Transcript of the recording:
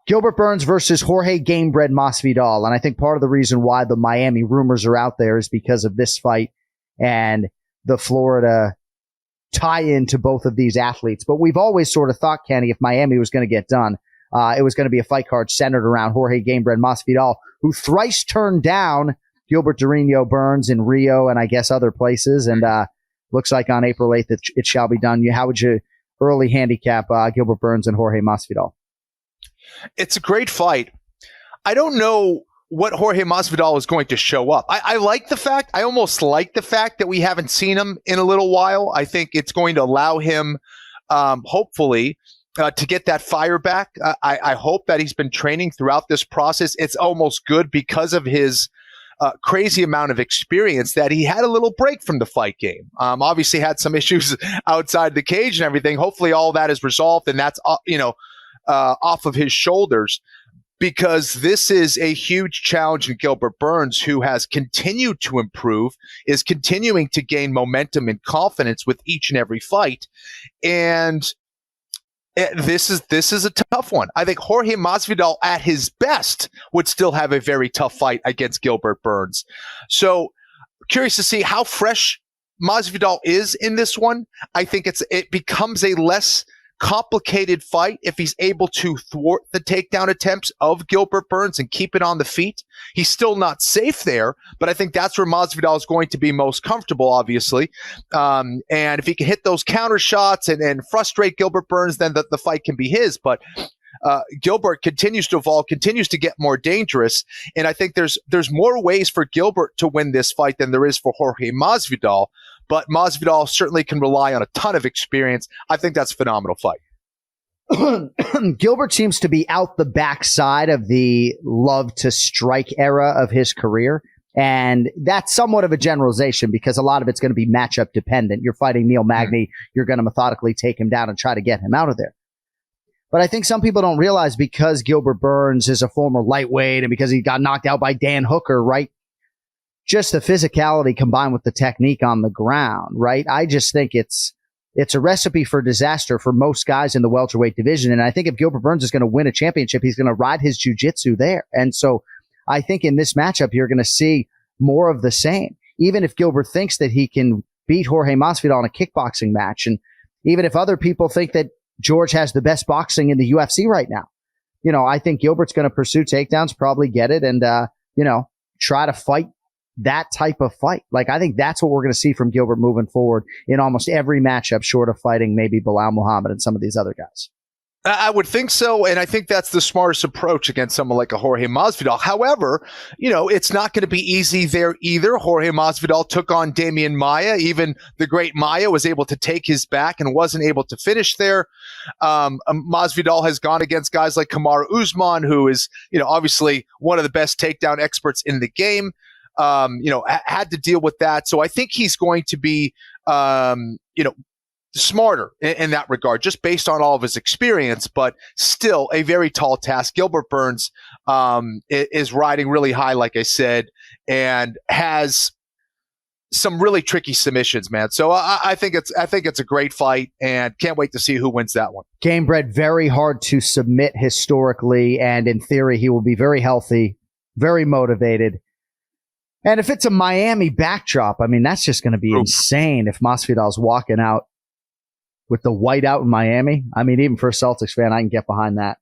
Gilbert Burns versus Jorge Gamebred Masvidal. And I think part of the reason why the Miami rumors are out there is because of this fight and the Florida tie-in to both of these athletes. But we've always sort of thought, Kenny, if Miami was going to get done, it was going to be a fight card centered around Jorge Gamebred Masvidal, who thrice turned down Gilbert Durinho Burns in Rio and I guess other places. And looks like on April 8th it shall be done. How would you early handicap Gilbert Burns and Jorge Masvidal? It's a great fight. I don't know what Jorge Masvidal is going to show up. I almost like the fact that we haven't seen him in a little while. I think it's going to allow him, hopefully, to get that fire back. I hope that he's been training throughout this process. It's almost good because of his crazy amount of experience that he had a little break from the fight game. Obviously had some issues outside the cage and everything. Hopefully all that is resolved and that's, off of his shoulders, because this is a huge challenge in Gilbert Burns, who has continued to improve, is continuing to gain momentum and confidence with each and every fight. And this is a tough one. I think Jorge Masvidal at his best would still have a very tough fight against Gilbert Burns. So curious to see how fresh Masvidal is in this one. I think it becomes a less complicated fight if he's able to thwart the takedown attempts of Gilbert Burns and keep it on the feet. He's still not safe there, but I think that's where Masvidal is going to be most comfortable, obviously. And if he can hit those counter shots and frustrate Gilbert Burns, then the fight can be his. But Gilbert continues to evolve, continues to get more dangerous. And I think there's more ways for Gilbert to win this fight than there is for Jorge Masvidal. But Masvidal certainly can rely on a ton of experience. I think that's a phenomenal fight. Gilbert seems to be out the backside of the love to strike era of his career. And that's somewhat of a generalization because a lot of it's going to be matchup dependent. You're fighting Neil Magny. You're going to methodically take him down and try to get him out of there. But I think some people don't realize, because Gilbert Burns is a former lightweight and because he got knocked out by Dan Hooker, right? Just the physicality combined with the technique on the ground, right? I just think it's a recipe for disaster for most guys in the welterweight division. And I think if Gilbert Burns is going to win a championship, he's going to ride his jiu-jitsu there. And so I think in this matchup, you're going to see more of the same. Even if Gilbert thinks that he can beat Jorge Masvidal in a kickboxing match, and even if other people think that George has the best boxing in the UFC right now, I think Gilbert's going to pursue takedowns, probably get it, and, try to fight that type of fight. Like, I think that's what we're going to see from Gilbert moving forward in almost every matchup, short of fighting maybe Bilal Muhammad and some of these other guys. I would think so, and I think that's the smartest approach against someone like a Jorge Masvidal. However, it's not going to be easy there either. Jorge Masvidal took on Damian Maia. Even the great Maia was able to take his back and wasn't able to finish there. Masvidal has gone against guys like Kamaru Usman, who is, obviously one of the best takedown experts in the game. Had to deal with that. So I think he's going to be, smarter in that regard, just based on all of his experience, but still a very tall task. Gilbert Burns is riding really high, like I said, and has some really tricky submissions, man. So I think it's a great fight, and can't wait to see who wins that one. Gamebred, very hard to submit historically, and in theory, he will be very healthy, very motivated. And if it's a Miami backdrop, I mean, that's just going to be insane if Masvidal's walking out with the whiteout in Miami. I mean, even for a Celtics fan, I can get behind that.